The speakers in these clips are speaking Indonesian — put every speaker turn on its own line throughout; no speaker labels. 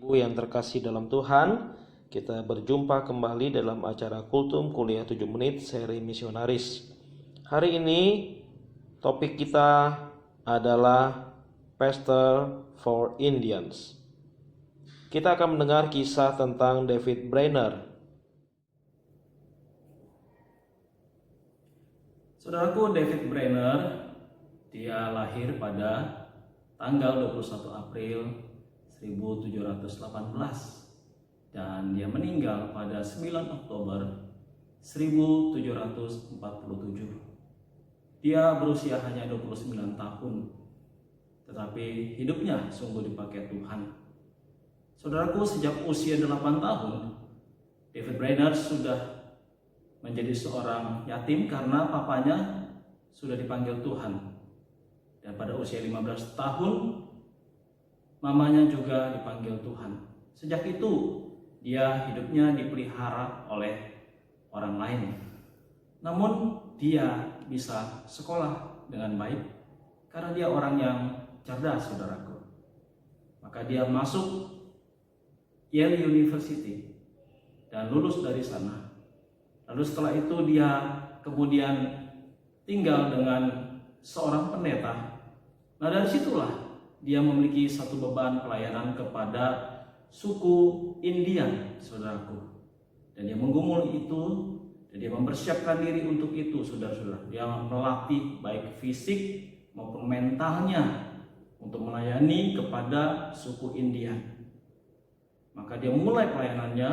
Ibu yang terkasih dalam Tuhan, kita berjumpa kembali dalam acara Kultum Kuliah 7 Menit seri Misionaris. Hari ini topik kita adalah Pastor for Indians. Kita akan mendengar kisah tentang David Brainerd.
Saudaraku, David Brainerd, dia lahir pada tanggal 21 April 1718 dan dia meninggal pada 9 Oktober 1747. Dia berusia hanya 29 tahun, tetapi hidupnya sungguh dipakai Tuhan. Saudaraku, sejak usia 8 tahun, David Brainerd sudah menjadi seorang yatim karena papanya sudah dipanggil Tuhan. Dan pada usia 15 tahun, mamanya juga dipanggil Tuhan. Sejak itu, dia hidupnya dipelihara oleh orang lain. Namun, dia bisa sekolah dengan baik karena dia orang yang cerdas, saudaraku. Maka dia masuk Yale University dan lulus dari sana. Lalu setelah itu dia kemudian tinggal dengan seorang pendeta. Nah, dari situlah dia memiliki satu beban pelayanan kepada suku Indian, saudaraku. Dan dia menggumul itu, dan dia mempersiapkan diri untuk itu, saudara-saudara. Dia melatih baik fisik maupun mentalnya untuk melayani kepada suku Indian. Maka dia mulai pelayanannya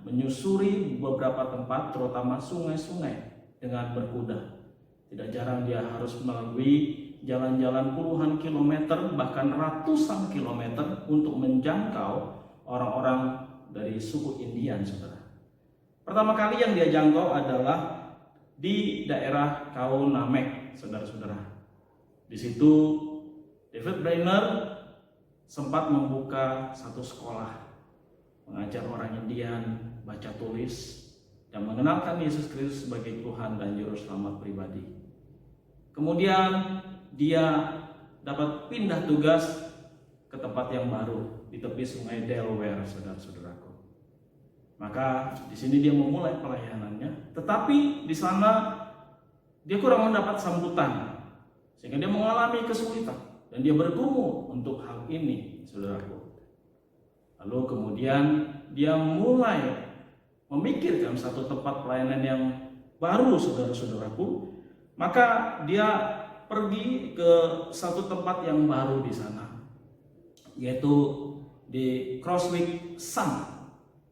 menyusuri beberapa tempat, terutama sungai-sungai dengan berkuda. Tidak jarang dia harus melalui jalan-jalan puluhan kilometer, bahkan ratusan kilometer untuk menjangkau orang-orang dari suku Indian, saudara. Pertama kali yang dia jangkau adalah di daerah Khao Namek, saudara-saudara. Di situ David Brainerd sempat membuka satu sekolah, mengajar orang Indian baca tulis dan mengenalkan Yesus Kristus sebagai Tuhan dan Juru Selamat pribadi. Kemudian dia dapat pindah tugas ke tempat yang baru di tepi sungai Delaware, saudara-saudaraku. Maka di sini dia memulai pelayanannya, tetapi di sana dia kurang mendapat sambutan sehingga dia mengalami kesulitan dan dia bergumul untuk hal ini, saudaraku. Lalu kemudian dia mulai memikirkan satu tempat pelayanan yang baru, saudara-saudaraku. Maka dia pergi ke satu tempat yang baru di sana, yaitu di Crosswick Sun.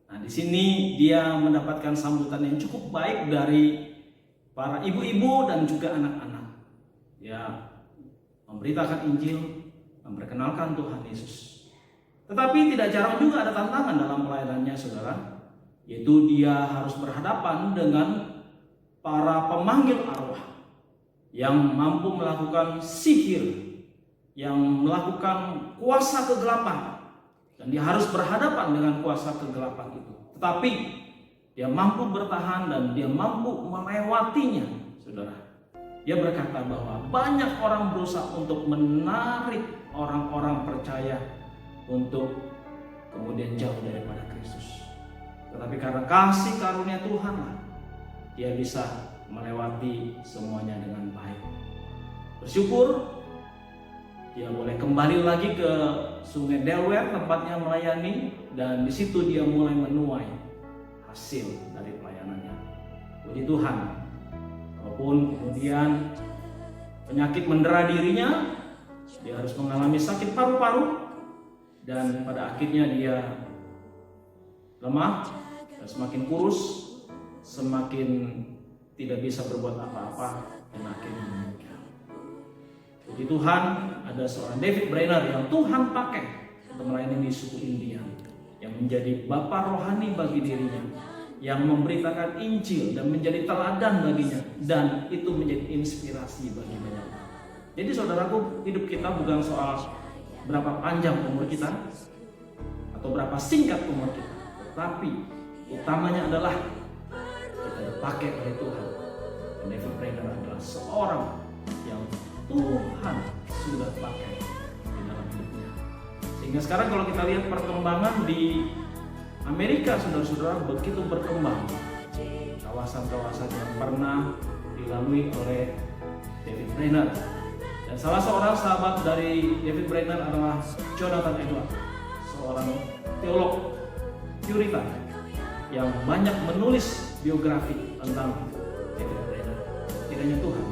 Nah, di sini dia mendapatkan sambutan yang cukup baik dari para ibu-ibu dan juga anak-anak. Dia memberitakan Injil, memperkenalkan Tuhan Yesus. Tetapi tidak jarang juga ada tantangan dalam pelayanannya, saudara, yaitu dia harus berhadapan dengan para pemanggil arwah yang mampu melakukan sihir, yang melakukan kuasa kegelapan, dan dia harus berhadapan dengan kuasa kegelapan itu. Tetapi dia mampu bertahan dan dia mampu melewatinya, saudara. Dia berkata bahwa banyak orang berusaha untuk menarik orang-orang percaya untuk kemudian jauh daripada Kristus. Tetapi karena kasih karunia Tuhan lah, dia bisa melewati semuanya dengan baik. Bersyukur dia boleh kembali lagi ke sungai Delaware tempatnya melayani, dan di situ dia mulai menuai hasil dari pelayanannya. Puji Tuhan, walaupun kemudian penyakit mendera dirinya, dia harus mengalami sakit paru-paru, dan pada akhirnya dia lemah dan semakin kurus, semakin tidak bisa berbuat apa-apa, dan akhirnya meninggal. Puji Tuhan, ada seorang David Brainerd yang Tuhan pakai untuk melayani di suku India, yang menjadi bapa rohani bagi dirinya, yang memberitakan Injil dan menjadi teladan baginya, dan itu menjadi inspirasi bagi banyak orang. Jadi saudaraku, hidup kita bukan soal berapa panjang umur kita atau berapa singkat umur kita, tetapi utamanya adalah kita dipakai oleh Tuhan. Dan David Brainerd adalah seorang yang Tuhan sudah pakai di dalam hidupnya, Sehingga sekarang kalau kita lihat perkembangan di Amerika, saudara-saudara, begitu berkembang kawasan-kawasan yang pernah dilalui oleh David Brainerd. Dan salah seorang sahabat dari David Brainerd adalah Jonathan Edwards, seorang teolog Puritan yang banyak menulis biografi tentang David Brainerd. Kiranya Tuhan